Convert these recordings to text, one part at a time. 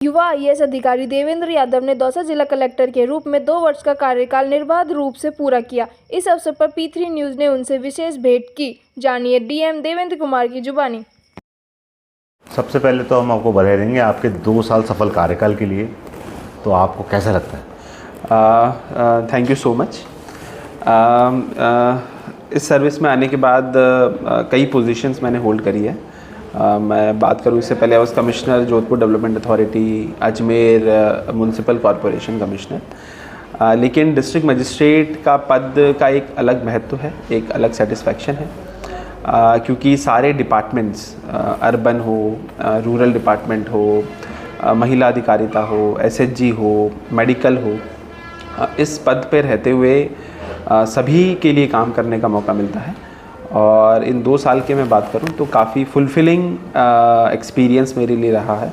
युवा आईएएस अधिकारी देवेंद्र यादव ने दौसा जिला कलेक्टर के रूप में 2 वर्ष का कार्यकाल निर्बाध रूप से पूरा किया। इस अवसर पर P3 न्यूज ने उनसे विशेष भेंट की। जानिए डीएम देवेंद्र कुमार की जुबानी। सबसे पहले तो हम आपको बधाई देंगे आपके 2 साल सफल कार्यकाल के लिए। तो आपको कैसा लगता है? Thank you so much. इस सर्विस में आने के बाद कई पोजीशंस मैंने होल्ड करी है। मैं बात करूँ इससे पहले I was commissioner Jodhpur development authority, Ajmer municipal corporation commissioner. लेकिन डिस्ट्रिक्ट मजिस्ट्रेट का पद का एक अलग महत्व है, एक अलग सेटिस्फैक्शन है, क्योंकि सारे डिपार्टमेंट्स, अर्बन हो, रूरल डिपार्टमेंट हो, महिला अधिकारिता हो, एसएचजी हो, मेडिकल हो, इस पद पर रहते हुए सभी के लिए काम करने का मौका मिलता है। और इन 2 साल के मैं बात करूं तो काफ़ी फुलफिलिंग एक्सपीरियंस मेरे लिए रहा है,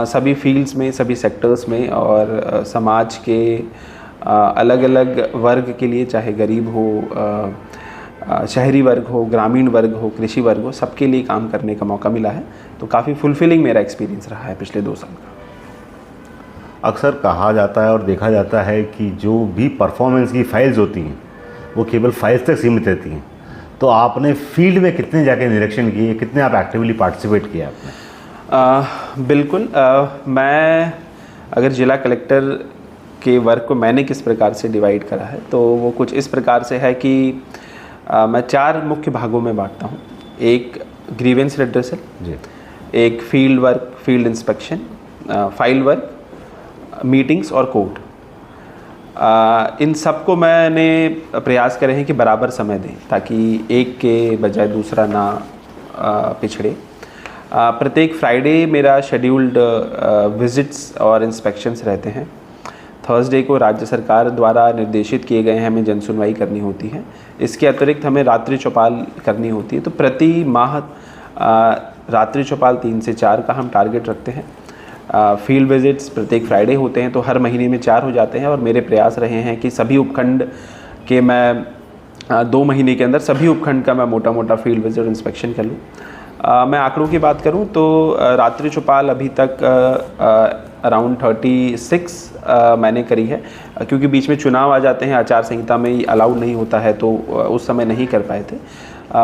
सभी फील्ड्स में, सभी सेक्टर्स में, और समाज के अलग अलग वर्ग के लिए, चाहे गरीब हो, शहरी वर्ग हो, ग्रामीण वर्ग हो, कृषि वर्ग हो, सबके लिए काम करने का मौका मिला है। तो काफ़ी फुलफिलिंग मेरा एक्सपीरियंस रहा है पिछले 2 साल का। अक्सर कहा जाता है और देखा जाता है कि जो भी परफॉर्मेंस की फाइल्स होती हैं वो केवल फाइल्स तक सीमित रहती हैं। तो आपने फील्ड में कितने जाके निरीक्षण किए, कितने आप एक्टिवली पार्टिसिपेट किए आपने? बिल्कुल। मैं अगर जिला कलेक्टर के वर्क को मैंने किस प्रकार से डिवाइड करा है तो वो कुछ इस प्रकार से है कि मैं 4 मुख्य भागों में बांटता हूँ। एक ग्रीवेंस रिड्रेसल जी, एक field work, field inspection, file work, meetings और कोर्ट। इन सब को मैंने प्रयास करे हैं कि बराबर समय दें ताकि एक के बजाय दूसरा ना पिछड़े। प्रत्येक फ्राइडे मेरा शेड्यूल्ड विजिट्स और इंस्पेक्शंस रहते हैं। थर्सडे को राज्य सरकार द्वारा निर्देशित किए गए हैं, हमें जनसुनवाई करनी होती है। इसके अतिरिक्त हमें रात्रि चौपाल करनी होती है। तो प्रति माह रात्रि चौपाल 3 से 4 का हम टारगेट रखते हैं। फील्ड विजिट्स प्रत्येक फ्राइडे होते हैं, तो हर महीने में 4 हो जाते हैं। और मेरे प्रयास रहे हैं कि सभी उपखंड के मैं 2 महीने के अंदर सभी उपखंड का मैं मोटा मोटा फील्ड विजिट और इंस्पेक्शन कर लूँ। मैं आंकड़ों की बात करूँ तो रात्रि चौपाल अभी तक अराउंड 36 मैंने करी है, क्योंकि बीच में चुनाव आ जाते हैं, आचार संहिता में अलाउड नहीं होता है, तो उस समय नहीं कर पाए थे।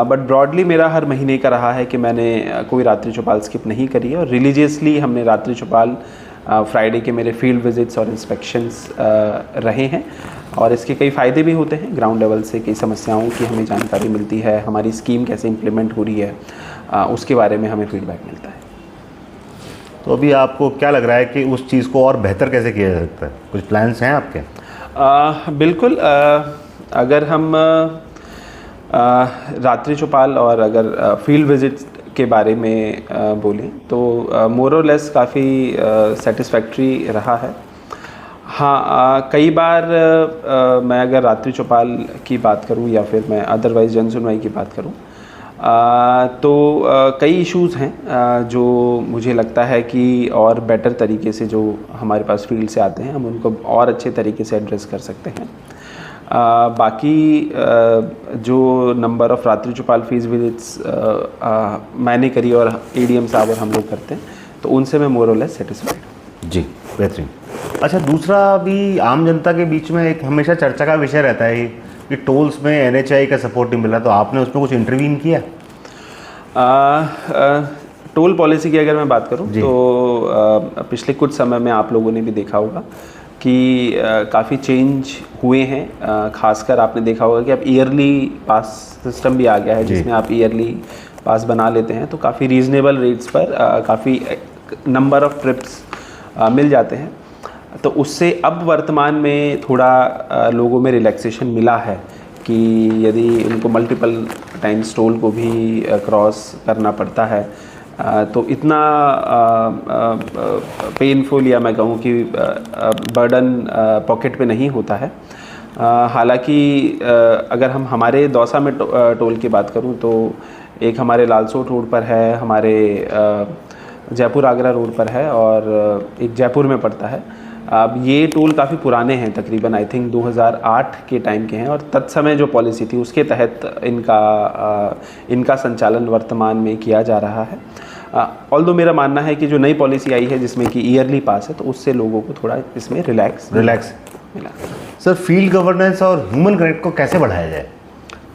बट ब्रॉडली मेरा हर महीने का रहा है कि मैंने कोई रात्रि चौपाल स्किप नहीं करी है। और रिलीजियसली हमने रात्रि चौपाल फ्राइडे के मेरे फील्ड विजिट्स और इंस्पेक्शंस रहे हैं। और इसके कई फ़ायदे भी होते हैं। ग्राउंड लेवल से कई समस्याओं की हमें जानकारी मिलती है, हमारी स्कीम कैसे इम्प्लीमेंट हो रही है, उसके बारे में हमें फीडबैक मिलता है। तो अभी आपको क्या लग रहा है कि उस चीज़ को और बेहतर कैसे किया जा सकता है? कुछ प्लान्स हैं आपके? बिल्कुल। अगर हम रात्रि चौपाल और अगर फील्ड विजिट के बारे में बोलें तो मोर और लेस काफ़ी सेटिस्फैक्ट्री रहा है। हाँ, कई बार मैं अगर रात्रि चौपाल की बात करूं या फिर मैं अदरवाइज़ जनसुनवाई की बात करूं तो कई इश्यूज़ हैं जो मुझे लगता है कि और बेटर तरीके से जो हमारे पास फील्ड से आते हैं हम उनको और अच्छे तरीके से एड्रेस कर सकते हैं। बाकी जो नंबर ऑफ़ रात्रि चौपाल फीस विजिट्स मैंने करी और एडीएम साहब और हम लोग करते हैं, तो उनसे मैं मोर और लेस सेटिस्फाइड। जी, बेहतरीन। अच्छा, दूसरा भी आम जनता के बीच में एक हमेशा चर्चा का विषय रहता है कि टोल्स में एनएचआई का सपोर्ट नहीं मिला, तो आपने उसमें कुछ इंटरवीन किया? टोल पॉलिसी की अगर मैं बात करूं तो पिछले कुछ समय में आप लोगों ने भी देखा होगा कि काफ़ी चेंज हुए हैं। खासकर आपने देखा होगा कि अब ईयरली पास सिस्टम भी आ गया है, जिसमें आप ईयरली पास बना लेते हैं तो काफ़ी रीज़नेबल रेट्स पर काफ़ी नंबर ऑफ़ ट्रिप्स मिल जाते हैं। तो उससे अब वर्तमान में थोड़ा लोगों में रिलैक्सेशन मिला है कि यदि उनको मल्टीपल टाइम्स टोल को भी क्रॉस करना पड़ता है तो इतना पेनफुल या मैं कहूँ कि बर्डन पॉकेट पे नहीं होता है। हालांकि अगर हम हमारे दौसा में टोल की बात करूँ तो एक हमारे लालसोट रोड पर है, हमारे जयपुर आगरा रोड पर है और एक जयपुर में पड़ता है। अब ये टोल काफ़ी पुराने हैं, तकरीबन आई थिंक 2008 के टाइम के हैं और तत्समय जो पॉलिसी थी उसके तहत इनका संचालन वर्तमान में किया जा रहा है। ऑल्दो मेरा मानना है कि जो नई पॉलिसी आई है जिसमें कि ईयरली पास है, तो उससे लोगों को थोड़ा इसमें रिलैक्स मिला। सर, फील्ड गवर्नेंस और ह्यूमन कनेक्ट को कैसे बढ़ाया जाए?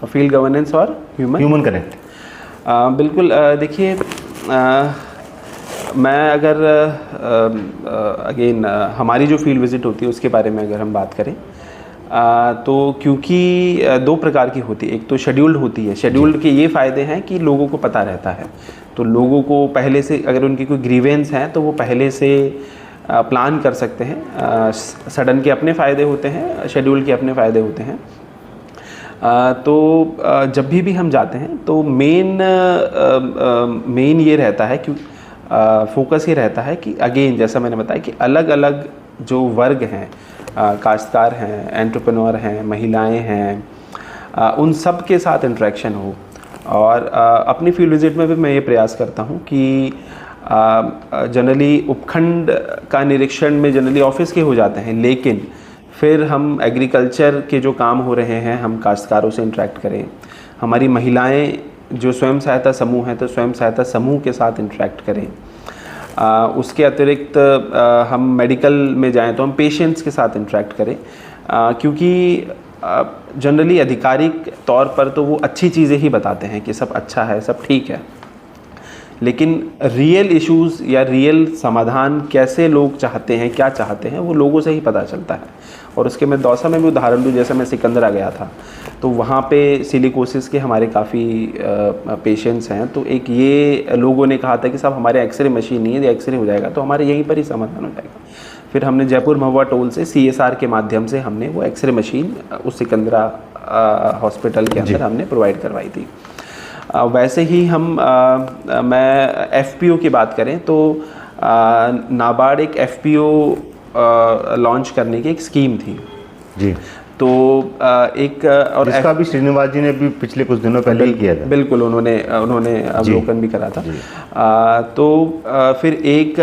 फील्ड गवर्नेंस और ह्यूमन कनेक्ट। बिल्कुल, देखिए, मैं अगर अगेन हमारी जो फील्ड विज़िट होती है उसके बारे में अगर हम बात करें, तो क्योंकि दो प्रकार की होती है। एक तो शेड्यूल्ड होती है। शेड्यूल्ड के ये फ़ायदे हैं कि लोगों को पता रहता है, तो लोगों को पहले से अगर उनकी कोई ग्रीवेंस हैं तो वो पहले से प्लान कर सकते हैं। सडन के अपने फ़ायदे होते हैं, शेड्यूल के अपने फ़ायदे होते हैं। तो जब भी हम जाते हैं तो मेन ये रहता है कि फोकस ये रहता है कि अगेन जैसा मैंने बताया कि अलग अलग जो वर्ग हैं, काश्तकार हैं, एंटरप्रेन्योर हैं, महिलाएं हैं, उन सब के साथ इंटरेक्शन हो। और अपनी फील्ड विज़िट में भी मैं ये प्रयास करता हूँ कि जनरली उपखंड का निरीक्षण में जनरली ऑफिस के हो जाते हैं, लेकिन फिर हम एग्रीकल्चर के जो काम हो रहे हैं हम काश्तकारों से इंटरेक्ट करें। हमारी महिलाएं जो स्वयं सहायता समूह हैं तो स्वयं सहायता समूह के साथ इंटरेक्ट करें। उसके अतिरिक्त हम मेडिकल में जाएं तो हम पेशेंट्स के साथ इंटरेक्ट करें, क्योंकि जनरली आधिकारिक तौर पर तो वो अच्छी चीज़ें ही बताते हैं कि सब अच्छा है, सब ठीक है, लेकिन रियल इश्यूज़ या रियल समाधान कैसे लोग चाहते हैं, क्या चाहते हैं, वो लोगों से ही पता चलता है। और उसके मैं दौसा में भी उदाहरण दूँ, जैसे मैं सिकंदरा गया था तो वहाँ पे सिलिकोसिस के हमारे काफ़ी पेशेंट्स हैं। तो एक ये लोगों ने कहा था कि साहब हमारे एक्सरे मशीन नहीं है, ये एक्सरे हो जाएगा तो हमारे यहीं पर ही समाधान हो जाएगा। फिर हमने जयपुर महुआ टोल से CSR के माध्यम से हमने वो एक्सरे मशीन उस सिकंदरा हॉस्पिटल के अंदर हमने प्रोवाइड करवाई थी। वैसे ही मैं FPO की बात करें तो नाबार्ड एक FPO लॉन्च करने की एक स्कीम थी जी। तो एक और इसका भी श्रीनिवास जी ने भी पिछले कुछ दिनों पहले ही किया था। बिल्कुल, उन्होंने अवलोकन भी करा था। तो फिर एक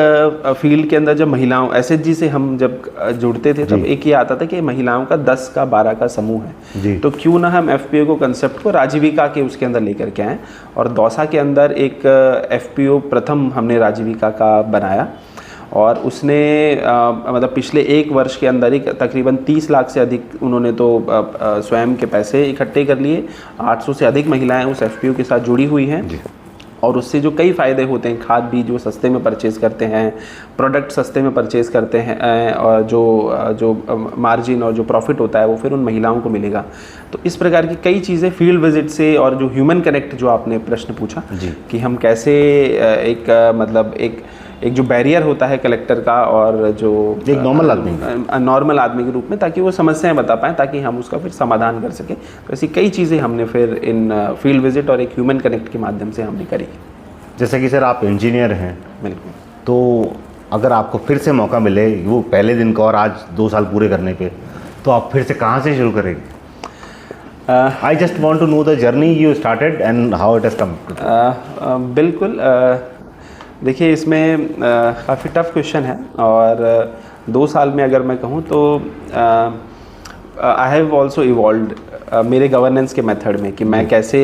फील्ड के अंदर जब महिलाओं SHG से हम जब जुड़ते थे तब एक ये आता था कि महिलाओं का 10 का 12 का समूह है, तो क्यों ना हम FPO को कंसेप्ट को राजीविका के उसके अंदर लेकर के आएँ। और दौसा के अंदर एक FPO प्रथम हमने राजीविका का बनाया और उसने मतलब पिछले 1 वर्ष के अंदर ही तकरीबन 30 लाख से अधिक उन्होंने तो स्वयं के पैसे इकट्ठे कर लिए। 800 से अधिक महिलाएं उस FPO के साथ जुड़ी हुई हैं और उससे जो कई फ़ायदे होते हैं, खाद बीज वो सस्ते में परचेज़ करते हैं, प्रोडक्ट सस्ते में परचेज़ करते हैं, और जो मार्जिन और जो प्रॉफिट होता है वो फिर उन महिलाओं को मिलेगा। तो इस प्रकार की कई चीज़ें फील्ड विजिट से, और जो ह्यूमन कनेक्ट जो आपने प्रश्न पूछा कि हम कैसे एक जो बैरियर होता है कलेक्टर का और जो एक नॉर्मल आदमी के रूप में, ताकि वो समस्याएं बता पाएँ, ताकि हम उसका फिर समाधान कर सकें। तो ऐसी कई चीज़ें हमने फिर इन फील्ड विजिट और एक ह्यूमन कनेक्ट के माध्यम से हमने करी। जैसे कि सर आप इंजीनियर हैं, बिल्कुल, तो अगर आपको फिर से मौका मिले वो पहले दिन का और आज 2 साल पूरे करने पे, तो आप फिर से कहाँ से शुरू करेंगे? I just want to know the journey you started and how it has come. बिल्कुल, देखिए इसमें काफ़ी टफ क्वेश्चन है, और 2 साल में अगर मैं कहूँ तो आई हैव ऑल्सो इवॉल्व्ड मेरे गवर्नेंस के मेथड में कि मैं कैसे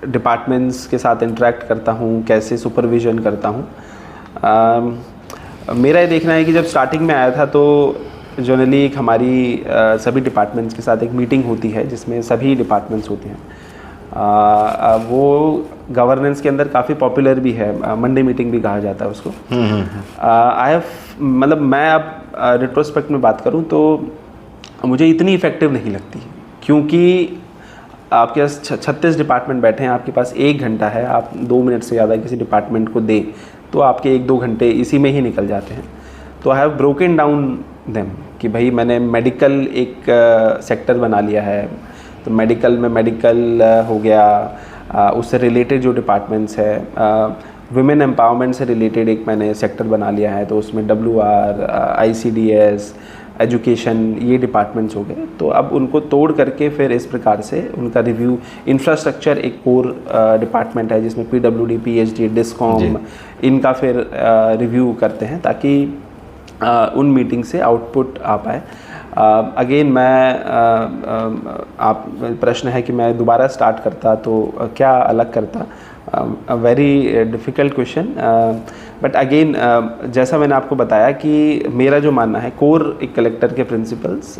डिपार्टमेंट्स के साथ इंटरेक्ट करता हूँ, कैसे सुपरविज़न करता हूँ। मेरा ये देखना है कि जब स्टार्टिंग में आया था तो जनरली एक हमारी सभी डिपार्टमेंट्स के साथ एक मीटिंग होती है जिसमें सभी डिपार्टमेंट्स होते हैं। वो गवर्नेंस के अंदर काफ़ी पॉपुलर भी है, मंडे मीटिंग भी कहा जाता है उसको। मैं अब रिट्रोस्पेक्ट में बात करूं तो मुझे इतनी इफ़ेक्टिव नहीं लगती, क्योंकि आपके पास 36 डिपार्टमेंट बैठे हैं, आपके पास 1 घंटा है, आप 2 मिनट से ज़्यादा किसी डिपार्टमेंट को दें तो आपके 1-2 घंटे इसी में ही निकल जाते हैं। तो I have broken down them कि भाई मैंने मेडिकल एक सेक्टर बना लिया है, तो मेडिकल में मेडिकल हो गया, उससे रिलेटेड जो डिपार्टमेंट्स है, वुमेन एम्पावरमेंट से रिलेटेड एक मैंने सेक्टर बना लिया है, तो उसमें WR, ICDS, एजुकेशन, ये डिपार्टमेंट्स हो गए। तो अब उनको तोड़ करके फिर इस प्रकार से उनका रिव्यू, इंफ्रास्ट्रक्चर एक कोर डिपार्टमेंट है जिसमें PWD, PHD, डिस्कॉम, इनका फिर रिव्यू करते हैं ताकि उन मीटिंग से आउटपुट आ पाए। अगेन मैं आप प्रश्न है कि मैं दोबारा स्टार्ट करता तो क्या अलग करता, very difficult question, but again जैसा मैंने आपको बताया कि मेरा जो मानना है कोर एक कलेक्टर के प्रिंसिपल्स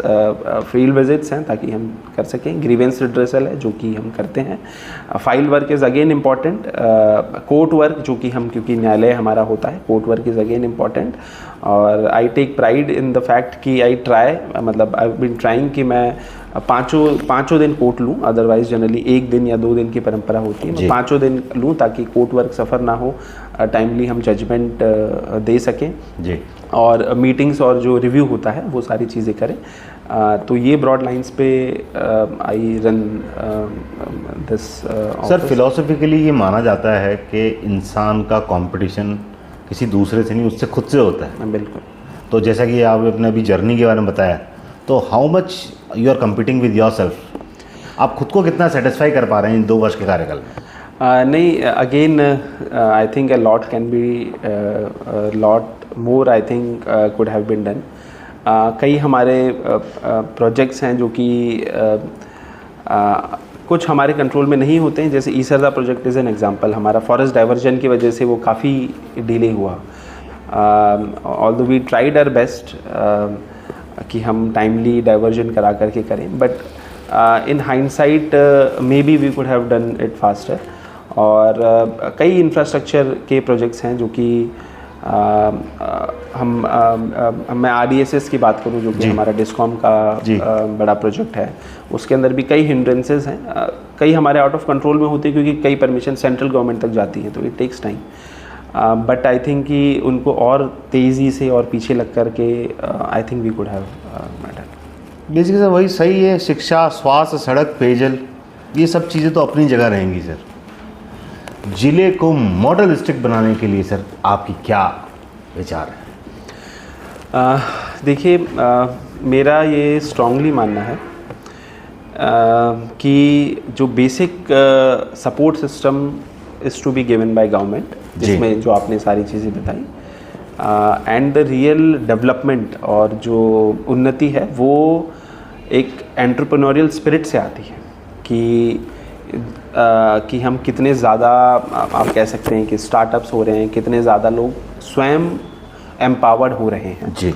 फील्ड विजिट्स हैं ताकि हम कर सकें, ग्रीवेंस रिड्रेसल है जो कि हम करते हैं, file work is again important, court work जो कि हम, क्योंकि न्यायालय हमारा होता है, court work is again important, और I take pride in the fact कि आई ट्राई, मतलब आई बीन ट्राइंग कि मैं पाँचों दिन कोर्ट लूँ, अदरवाइज जनरली 1 दिन या 2 दिन की परंपरा होती है, मैं 5 दिन लूँ ताकि कोर्ट वर्क सफ़र ना हो, टाइमली हम जजमेंट दे सकें जी, और मीटिंग्स और जो रिव्यू होता है वो सारी चीज़ें करें। तो ये ब्रॉड लाइंस पे I run this. Sir philosophically ये माना जाता है कि इंसान का कंपटीशन किसी दूसरे से नहीं, उससे खुद से होता है। बिल्कुल। तो जैसा कि आपने अपने अभी जर्नी के बारे में बताया, तो how much you are competing with yourself, आप खुद को कितना सेटिस्फाई कर पा रहे हैं इन 2 वर्ष के कार्यकाल में? नहीं, again I think a lot can be lot more, I think could have been done. कई हमारे प्रोजेक्ट्स हैं जो कि कुछ हमारे कंट्रोल में नहीं होते हैं, जैसे Isarda project is an example, हमारा फॉरेस्ट डाइवर्जन की वजह से वो काफ़ी डिले हुआ, although we tried our best कि हम टाइमली डाइवर्जन करा करके करें, but in hindsight maybe we could have done it faster. और कई इंफ्रास्ट्रक्चर के प्रोजेक्ट्स हैं जो कि मैं RDSS की बात करूं जो कि हमारा डिस्कॉम का बड़ा प्रोजेक्ट है, उसके अंदर भी कई हिंड्रेंसेस हैं, कई हमारे आउट ऑफ कंट्रोल में होते हैं क्योंकि कई परमिशन सेंट्रल गवर्नमेंट तक जाती हैं, तो it takes time, but I think कि उनको और तेज़ी से और पीछे लग करके I think we could have matter. Basically sir वही सही है, शिक्षा, स्वास्थ्य, सड़क, पेयजल, ये सब चीज़ें तो अपनी जगह रहेंगी सर। जिले को मॉडल डिस्ट्रिक्ट बनाने के लिए सर आपकी क्या विचार है? देखिए, मेरा ये स्ट्रांगली मानना है कि जो basic support system is to be given by government, जिसमें जो आपने सारी चीज़ें बताई, एंड द रियल डेवलपमेंट और जो उन्नति है वो एक एंटरप्रेन्योरियल स्पिरिट से आती है कि हम कितने ज़्यादा, आप कह सकते हैं कि स्टार्टअप्स हो रहे हैं, कितने ज़्यादा लोग स्वयं एम्पावर्ड हो रहे हैं जी।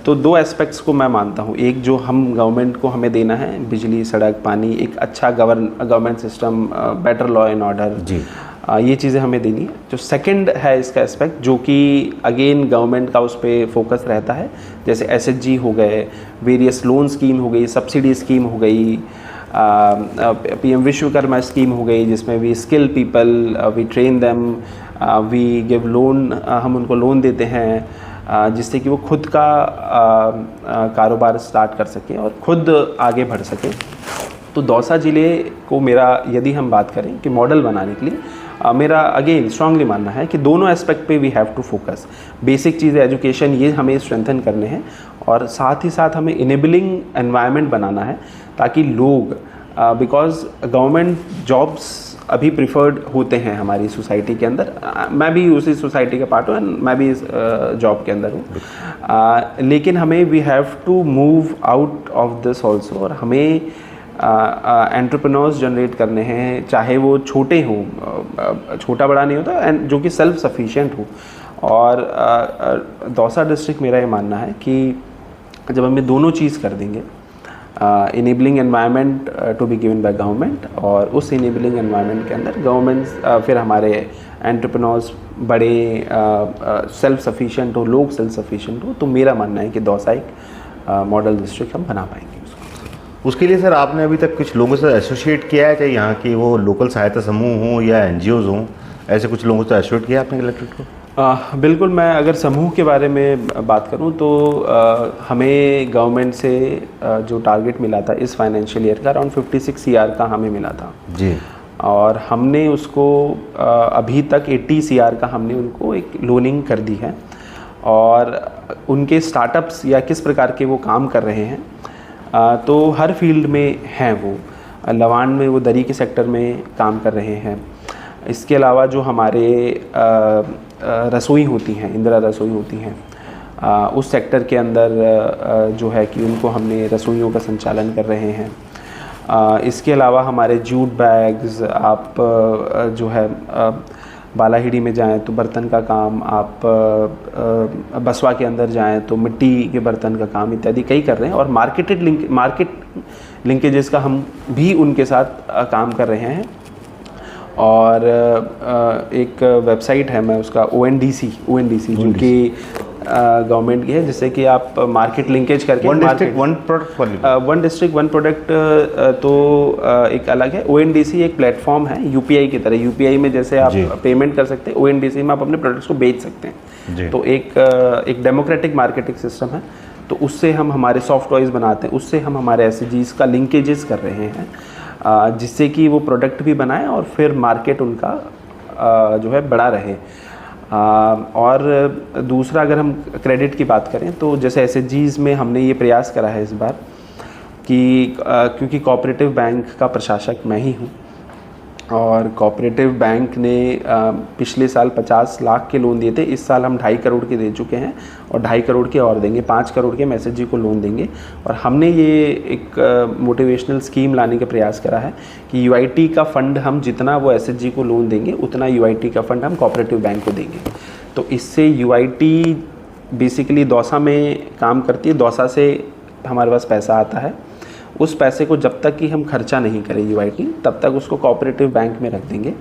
तो 2 एस्पेक्ट्स को मैं मानता हूँ, एक जो हम गवर्नमेंट को हमें देना है, बिजली, सड़क, पानी, एक अच्छा government system, better law and order जी, ये चीज़ें हमें देनी है। जो सेकंड है इसका एस्पेक्ट जो कि अगेन गवर्नमेंट का उस पर फोकस रहता है, जैसे SHG हो गए, वेरियस लोन स्कीम हो गई, सब्सिडी स्कीम हो गई, PM विश्वकर्मा स्कीम हो गई, जिसमें we skill people, we train them, we give loan, हम उनको लोन देते हैं जिससे कि वो खुद का कारोबार स्टार्ट कर सकें और खुद आगे बढ़ सकें। तो दौसा ज़िले को मेरा, यदि हम बात करें कि मॉडल बनाने के लिए, मेरा अगेन स्ट्रांगली मानना है कि दोनों एस्पेक्ट पे we have to focus. Basic चीज़ें एजुकेशन, ये हमें स्ट्रेंथन करने हैं, और साथ ही साथ हमें इनेबलिंग एनवायरनमेंट बनाना है ताकि लोग, बिकॉज गवर्नमेंट जॉब्स अभी प्रिफर्ड होते हैं हमारी सोसाइटी के अंदर, मैं भी उसी सोसाइटी का पार्ट हूँ एंड मैं भी इस जॉब के अंदर हूँ, लेकिन हमें we have to move out of this also, और हमें एंटरप्रेन्योर्स जनरेट करने हैं, चाहे वो छोटे हों, छोटा बड़ा नहीं होता, एंड जो कि सेल्फ सफिशिएंट हो। और दौसा डिस्ट्रिक्ट, मेरा ये मानना है कि जब हम ये दोनों चीज़ कर देंगे, enabling environment to be given by government, और उस इनेबलिंग एनवायरनमेंट के अंदर गवर्नमेंट फिर हमारे एंटरप्रेन्योर्स बड़े सेल्फ सफिशिएंट हो, लोग सेल्फ सफिशिएंट हो, तो मेरा मानना है कि दौसा एक मॉडल डिस्ट्रिक्ट हम बना पाएंगे। उसके लिए सर आपने अभी तक कुछ लोगों से एसोसिएट किया है, चाहे यहाँ की वो लोकल सहायता समूह हों या NGOs हों, ऐसे कुछ लोगों से एसोसिएट किया आपने कलेक्ट्रेट को? बिल्कुल। मैं अगर समूह के बारे में बात करूं तो हमें गवर्नमेंट से जो टारगेट मिला था इस फाइनेंशियल ईयर का, अराउंड 56 CR का हमें मिला था जी, और हमने उसको अभी तक 80 CR का हमने उनको एक लोनिंग कर दी है, और उनके स्टार्टअप्स या किस प्रकार के वो काम कर रहे हैं, तो हर फील्ड में हैं वो। लवान में वो दरी के सेक्टर में काम कर रहे हैं। इसके अलावा जो हमारे रसोई होती हैं, इंदिरा रसोई होती हैं, उस सेक्टर के अंदर जो है कि उनको हमने रसोइयों का संचालन कर रहे हैं। इसके अलावा हमारे जूट बैग्स, आप जो है बालाहिड़ी में जाएं तो बर्तन का काम, आप बसवा के अंदर जाएं तो मिट्टी के बर्तन का काम इत्यादि कई कर रहे हैं। और मार्केट लिंकेजेस का हम भी उनके साथ काम कर रहे हैं। और एक वेबसाइट है, मैं उसका ONDC जो कि गवर्नमेंट की है, जिससे कि आप मार्केट लिंकेज करके वन डिस्ट्रिक्ट वन प्रोडक्ट तो एक अलग है। ONDC एक प्लेटफॉर्म है UPI की तरह। UPI में जैसे आप पेमेंट कर सकते हैं, ONDC में आप अपने प्रोडक्ट्स को बेच सकते हैं। तो एक डेमोक्रेटिक मार्केटिंग सिस्टम है। तो उससे हम हमारे सॉफ्ट टॉयज़ बनाते हैं, उससे हम हमारे SHGs का लिंकेजेस कर रहे हैं, जिससे कि वो प्रोडक्ट भी बनाएं और फिर मार्केट उनका जो है बड़ा रहे। और दूसरा, अगर हम क्रेडिट की बात करें तो जैसे SHGs में हमने ये प्रयास करा है इस बार कि क्योंकि कोऑपरेटिव बैंक का प्रशासक मैं ही हूँ, और कोऑपरेटिव बैंक ने पिछले साल 50 लाख के लोन दिए थे। इस साल हम 2.5 करोड़ के दे चुके हैं और 2.5 करोड़ के और देंगे, 5 करोड़ के SHG को लोन देंगे। और हमने ये एक मोटिवेशनल स्कीम लाने का प्रयास करा है कि UIT का फ़ंड हम जितना वो SHG को लोन देंगे उतना UIT का फ़ंड हम कोऑपरेटिव बैंक को देंगे। तो इससे UIT बेसिकली दौसा में काम करती है, दौसा से हमारे पास पैसा आता है। उस पैसे को जब तक कि हम खर्चा नहीं करें UIT, तब तक उसको कोऑपरेटिव बैंक में रख देंगे।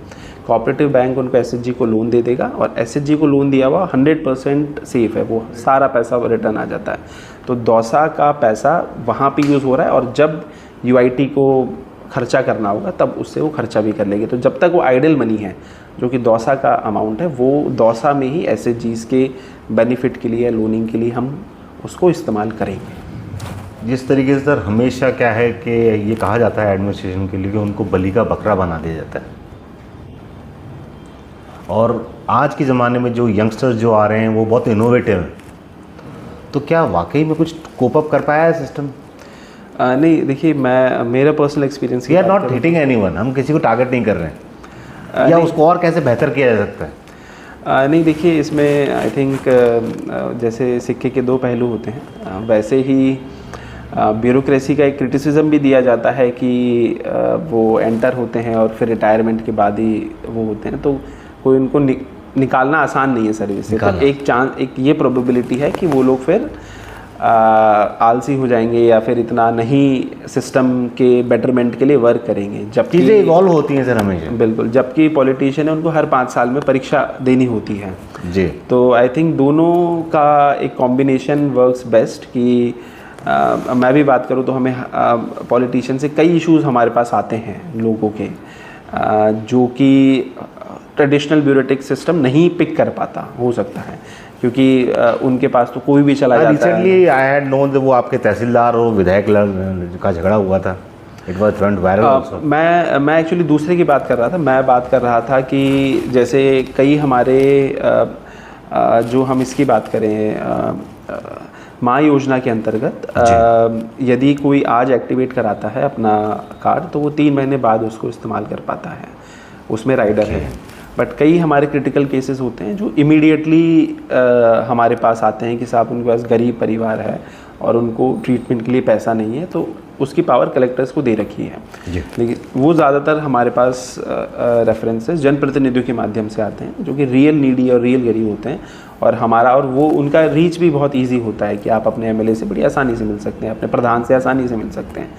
कोऑपरेटिव बैंक उनको SHG को लोन दे देगा और SHG को लोन दिया हुआ 100% सेफ़ है, वो सारा पैसा रिटर्न आ जाता है। तो दौसा का पैसा वहाँ पे यूज़ हो रहा है, और जब UIT को खर्चा करना होगा तब उससे वो खर्चा भी कर लेंगे। तो जब तक वो आइडल मनी है, जो कि दौसा का अमाउंट है, वो दौसा में ही SHGs के बेनिफिट के लिए, लोनिंग के लिए हम उसको इस्तेमाल करेंगे। जिस तरीके से सर हमेशा क्या है कि ये कहा जाता है एडमिनिस्ट्रेशन के लिए कि उनको बलि का बकरा बना दिया जाता है, और आज के ज़माने में जो यंगस्टर्स जो आ रहे हैं वो बहुत इनोवेटिव हैं, तो क्या वाकई में कुछ कोप अप कर पाया है सिस्टम? नहीं, देखिए, मैं मेरा personal experience, we are not hitting anyone, हम किसी को टारगेट नहीं कर रहे हैं, या उसको और कैसे बेहतर किया जा सकता है? नहीं, देखिए, इसमें आई थिंक जैसे सिक्के के 2 पहलू होते हैं, वैसे ही ब्यूरोक्रेसी का एक क्रिटिसिज्म भी दिया जाता है कि वो एंटर होते हैं और फिर रिटायरमेंट के बाद ही वो होते हैं, तो कोई उनको निकालना आसान नहीं है सर्विस से। तो एक ये प्रोबेबिलिटी है कि वो लोग फिर आलसी हो जाएंगे या फिर इतना नहीं सिस्टम के बेटरमेंट के लिए वर्क करेंगे। जबकि चीज़ें इवॉल्व होती हैं सर हमेशा। बिल्कुल, जबकि पॉलिटिशियन है, उनको हर 5 साल में परीक्षा देनी होती है जी। तो आई थिंक दोनों का एक कॉम्बिनेशन वर्क्स बेस्ट। कि मैं भी बात करूँ तो हमें पॉलिटिशियन से कई इश्यूज़ हमारे पास आते हैं लोगों के, जो कि ट्रेडिशनल ब्यूरोक्रेटिक सिस्टम नहीं पिक कर पाता, हो सकता है, क्योंकि उनके पास तो कोई भी चला जाता है। रिसेंटली आई हैड नोन वो आपके तहसीलदार और विधायक का झगड़ा हुआ था, it was trend viral also. मैं एक्चुअली दूसरे की बात कर रहा था। मैं बात कर रहा था कि जैसे कई हमारे जो हम इसकी बात करें माँ योजना के अंतर्गत यदि कोई आज एक्टिवेट कराता है अपना कार्ड, तो वो 3 महीने बाद उसको इस्तेमाल कर पाता है, उसमें राइडर है। बट कई हमारे क्रिटिकल केसेस होते हैं जो इमीडिएटली हमारे पास आते हैं कि साहब उनके पास गरीब परिवार है और उनको ट्रीटमेंट के लिए पैसा नहीं है, तो उसकी पावर कलेक्टर्स को दे रखी है। लेकिन वो ज़्यादातर हमारे पास रेफरेंसेस जनप्रतिनिधियों के माध्यम से आते हैं, जो कि रियल नीडी और रियल गरीब होते हैं, और हमारा और वो उनका रीच भी बहुत इजी होता है कि आप अपने MLA से बड़ी आसानी से मिल सकते हैं, अपने प्रधान से आसानी से मिल सकते हैं।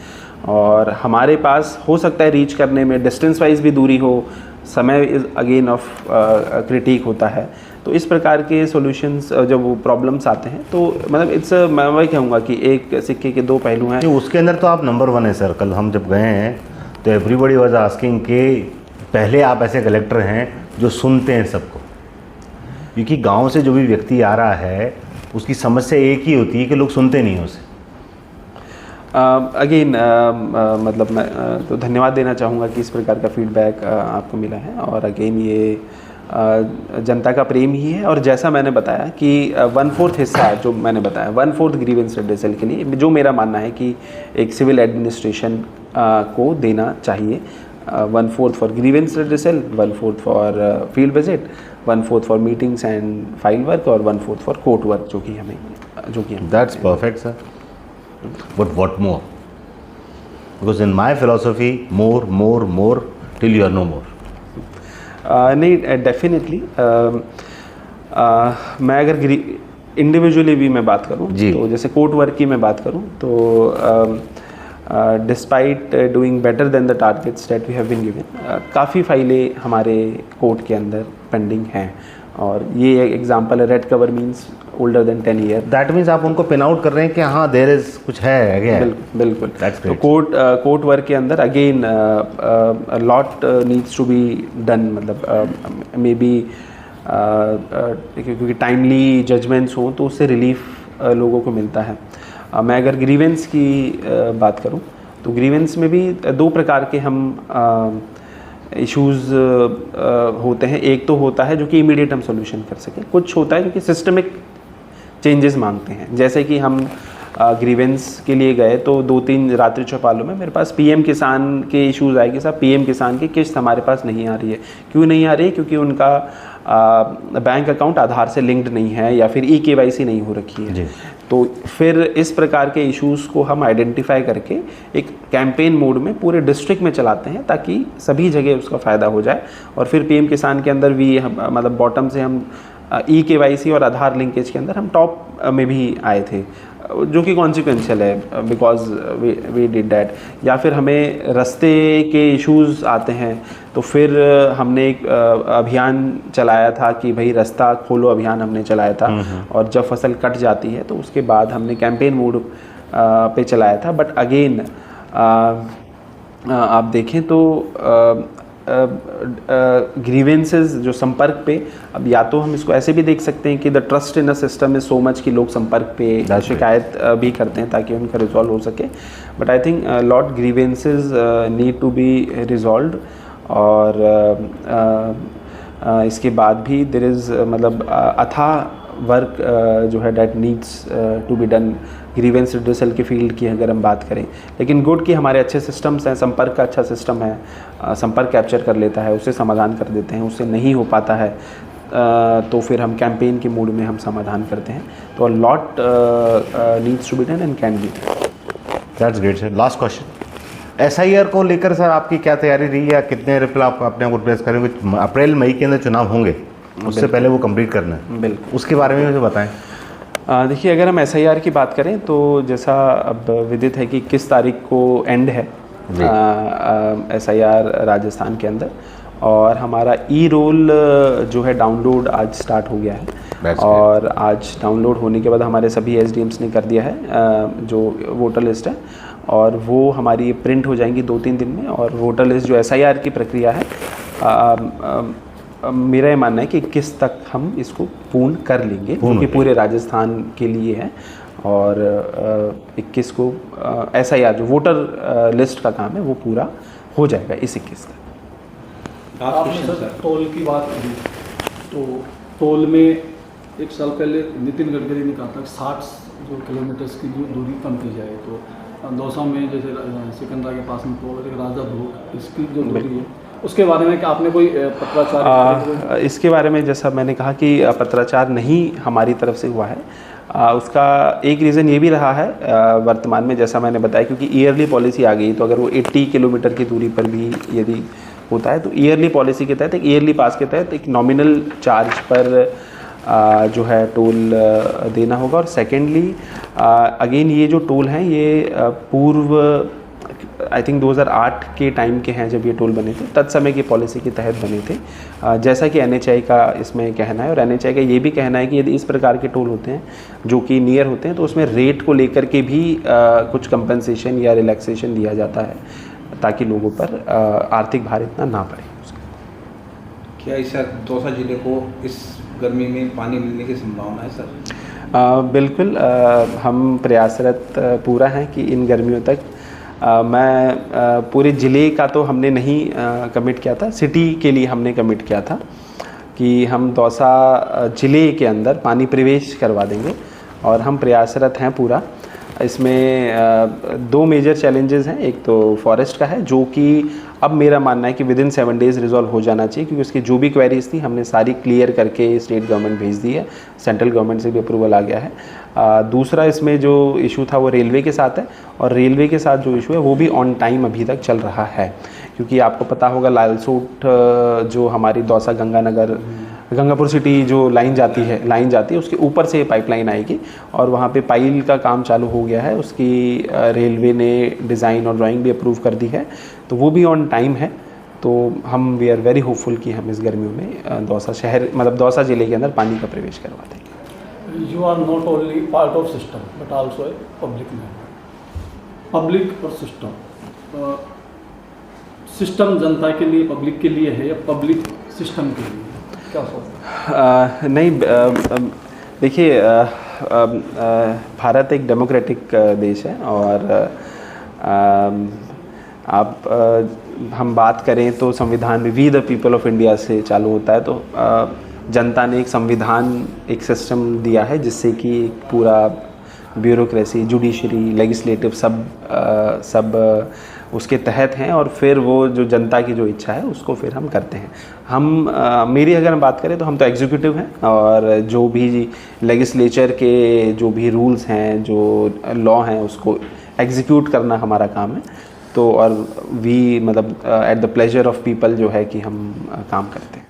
और हमारे पास हो सकता है रीच करने में डिस्टेंस वाइज भी दूरी हो, समय इज अगेन ऑफ क्रिटिक होता है। तो इस प्रकार के सॉल्यूशंस जब वो प्रॉब्लम्स आते हैं, तो मतलब मैं वही कहूँगा कि एक सिक्के के 2 पहलू हैं। उसके अंदर तो आप नंबर 1 है सर। कल हम जब गए हैं तो एवरीबॉडी वाज आस्किंग कि पहले आप ऐसे कलेक्टर हैं जो सुनते हैं सबको, क्योंकि गांव से जो भी व्यक्ति आ रहा है उसकी समस्या एक ही होती है कि लोग सुनते नहीं हैं उसे। अगेन मतलब मैं तो धन्यवाद देना चाहूँगा कि इस प्रकार का फीडबैक आपको मिला है, और अगेन ये जनता का प्रेम ही है। और जैसा मैंने बताया कि 1/4 हिस्सा जो मैंने बताया 1/4 ग्रीवेंस रेड्रेसल के लिए, जो मेरा मानना है कि एक सिविल एडमिनिस्ट्रेशन को देना चाहिए। 1/4 for grievance redressal, 1/4 for field visit, 1/4 for meetings and file work और 1/4 फॉर कोर्ट वर्क जो कि हमें That's perfect, sir. But what more? Because in my philosophy, more till you are no more. नहीं, definitely मैं अगर individually भी मैं बात करूं जी। तो जैसे कोर्ट वर्क की मैं बात करूं तो despite doing better than the targets that we have been given, काफ़ी फाइलें हमारे कोर्ट के अंदर पेंडिंग हैं और ये एग्जांपल है। Red cover means older than 10 year. That means आप उनको पिन आउट कर रहे हैं कि हाँ देयर इज कुछ है अगेन। बिल्कुल। That's तो great. कोर्ट वर्क के अंदर again lot needs to be done, मतलब मे बी क्योंकि टाइमली जजमेंट्स हों तो उससे रिलीफ लोगों को मिलता है। मैं अगर ग्रीवेंस की बात करूं तो ग्रीवेंस में भी 2 प्रकार के हम इश्यूज़ होते हैं। एक तो होता है जो कि इमीडिएट हम सॉल्यूशन कर सकें, कुछ होता है जो कि सिस्टमिक चेंजेस मांगते हैं। जैसे कि हम ग्रीवेंस के लिए गए तो 2-3 रात्रि चौपालों में मेरे पास पीएम किसान के इश्यूज़ आए कि साहब पीएम किसान की किस्त हमारे पास नहीं आ रही है। क्यों नहीं आ रही है? क्योंकि उनका बैंक अकाउंट आधार से लिंक्ड नहीं है या फिर EKYC नहीं हो रखी है। तो फिर इस प्रकार के इश्यूज़ को हम आइडेंटिफाई करके एक कैंपेन मोड में पूरे डिस्ट्रिक्ट में चलाते हैं ताकि सभी जगह उसका फ़ायदा हो जाए। और फिर पीएम किसान के अंदर भी मतलब बॉटम से हम EKYC और आधार लिंकेज के अंदर हम टॉप में भी आए थे, जो कि कॉन्सिक्वेंशियल है बिकॉज वी डिड डैट। या फिर हमें रास्ते के इश्यूज़ आते हैं तो फिर हमने एक अभियान चलाया था कि भाई रास्ता खोलो अभियान हमने चलाया था। और जब फसल कट जाती है तो उसके बाद हमने कैंपेन मोड पे चलाया था। बट अगेन आप देखें तो ग्रीवेंसेस जो संपर्क पे, अब या तो हम इसको ऐसे भी देख सकते हैं कि the trust in a system is so much कि लोग संपर्क पे शिकायत भी करते हैं ताकि उनका रिजॉल्व हो सके। But I think lot grievances need to be resolved. और इसके बाद भी देयर इज़ मतलब अथाह वर्क जो है that needs to be done grievance redressal के फील्ड की अगर हम बात करें। लेकिन गुड कि हमारे अच्छे सिस्टम्स हैं, संपर्क का अच्छा सिस्टम है, संपर्क कैप्चर कर लेता है, उससे समाधान कर देते हैं। उससे नहीं हो पाता है तो फिर हम कैंपेन के मूड में हम समाधान करते हैं। तो lot needs to be done and can be. That's great sir. Last question, SIR को लेकर सर आपकी क्या तैयारी रही है? कितने रिप्लाई आप अपने आप को प्रेस करेंगे? अप्रैल मई के अंदर चुनाव होंगे, उससे पहले वो कंप्लीट करना है। बिल्कुल, उसके बारे में मुझे बताएं। देखिए अगर हम SIR की बात करें तो जैसा अब विदित है कि किस तारीख को एंड है SIR राजस्थान के अंदर, और हमारा E-रोल जो है डाउनलोड आज स्टार्ट हो गया है। और आज डाउनलोड होने के बाद हमारे सभी SDMs ने कर दिया है जो वोटर लिस्ट है, और वो हमारी प्रिंट हो जाएंगी 2-3 दिन में। और वोटर लिस्ट जो SIR की प्रक्रिया है मेरा ये मानना है कि 21 तक हम इसको पूर्ण कर लेंगे, क्योंकि पूरे राजस्थान के लिए है। और 21 को SIR जो वोटर लिस्ट का काम है वो पूरा हो जाएगा इस 21 तक। आपने सर टोल की बात की, तो टोल में एक साल पहले नितिन गडकरी ने कहा था 60 किलोमीटर की दूरी कम की जाए। तो दौसा में जैसे सिकंदरा के पास में टोल, एक राजा भोग, इसकी जो दूरी है उसके बारे में क्या आपने कोई पत्राचार? इसके बारे में जैसा मैंने कहा कि पत्राचार नहीं हमारी तरफ से हुआ है। उसका एक रीज़न ये भी रहा है वर्तमान में, जैसा मैंने बताया, क्योंकि ईयरली पॉलिसी आ गई। तो अगर वो 80 किलोमीटर की दूरी पर भी यदि होता है तो ईयरली पॉलिसी के तहत, एक ईयरली पास के तहत एक नॉमिनल चार्ज पर जो है टोल देना होगा। और सेकेंडली अगेन ये जो टोल हैं ये पूर्व आई थिंक 2008 के टाइम के हैं जब ये टोल बने थे, तत्समय की पॉलिसी के तहत बने थे। जैसा कि NHI का इसमें कहना है, और NHI का ये भी कहना है कि यदि इस प्रकार के टोल होते हैं जो कि नियर होते हैं तो उसमें रेट को लेकर के भी कुछ कंपनसेशन या रिलैक्सेशन दिया जाता है ताकि लोगों पर आर्थिक भार इतना ना पड़े। क्या इस दौसा जिले को इस गर्मी में पानी मिलने की संभावना है सर? बिल्कुल, हम प्रयासरत पूरा हैं कि इन गर्मियों तक मैं पूरे ज़िले का तो हमने नहीं कमिट किया था, सिटी के लिए हमने कमिट किया था कि हम दौसा ज़िले के अंदर पानी प्रवेश करवा देंगे, और हम प्रयासरत हैं पूरा। इसमें 2 मेजर चैलेंजेस हैं। एक तो फॉरेस्ट का है जो कि अब मेरा मानना है कि विद इन 7 डेज़ रिजॉल्व हो जाना चाहिए, क्योंकि उसकी जो भी क्वेरीज थी हमने सारी क्लियर करके स्टेट गवर्नमेंट भेज दी है, सेंट्रल गवर्नमेंट से भी अप्रूवल आ गया है। दूसरा इसमें जो इशू था वो रेलवे के साथ है, और रेलवे के साथ जो इशू है वो भी ऑन टाइम अभी तक चल रहा है, क्योंकि आपको पता होगा लालसोट जो हमारी दौसा गंगानगर गंगापुर सिटी जो लाइन जाती है उसके ऊपर से ये पाइपलाइन आएगी, और वहाँ पे पाइल का काम चालू हो गया है, उसकी रेलवे ने डिज़ाइन और ड्राइंग भी अप्रूव कर दी है, तो वो भी ऑन टाइम है। तो हम वी आर वेरी होपफुल कि हम इस गर्मियों में दौसा शहर मतलब दौसा ज़िले के अंदर पानी का प्रवेश करवा देंगे। You are not only part of system but also a public member. Public और सिस्टम, सिस्टम जनता के लिए पब्लिक के लिए है या पब्लिक सिस्टम के लिए, क्या सोचते हैं? नहीं, देखिए, भारत एक डेमोक्रेटिक देश है, और हम बात करें तो संविधान में we the people of India से चालू होता है, तो जनता ने एक संविधान, एक सिस्टम दिया है जिससे कि पूरा ब्यूरोक्रेसी, जुडिशरी, लेजिस्लेटिव सब उसके तहत हैं, और फिर वो जो जनता की जो इच्छा है उसको फिर हम करते हैं। मेरी अगर हम बात करें तो हम तो एग्जीक्यूटिव हैं, और जो भी लेजिस्लेचर के जो भी रूल्स हैं, जो लॉ हैं, उसको एग्जीक्यूट करना हमारा काम है। तो और वी मतलब at the pleasure of people जो है कि हम काम करते हैं।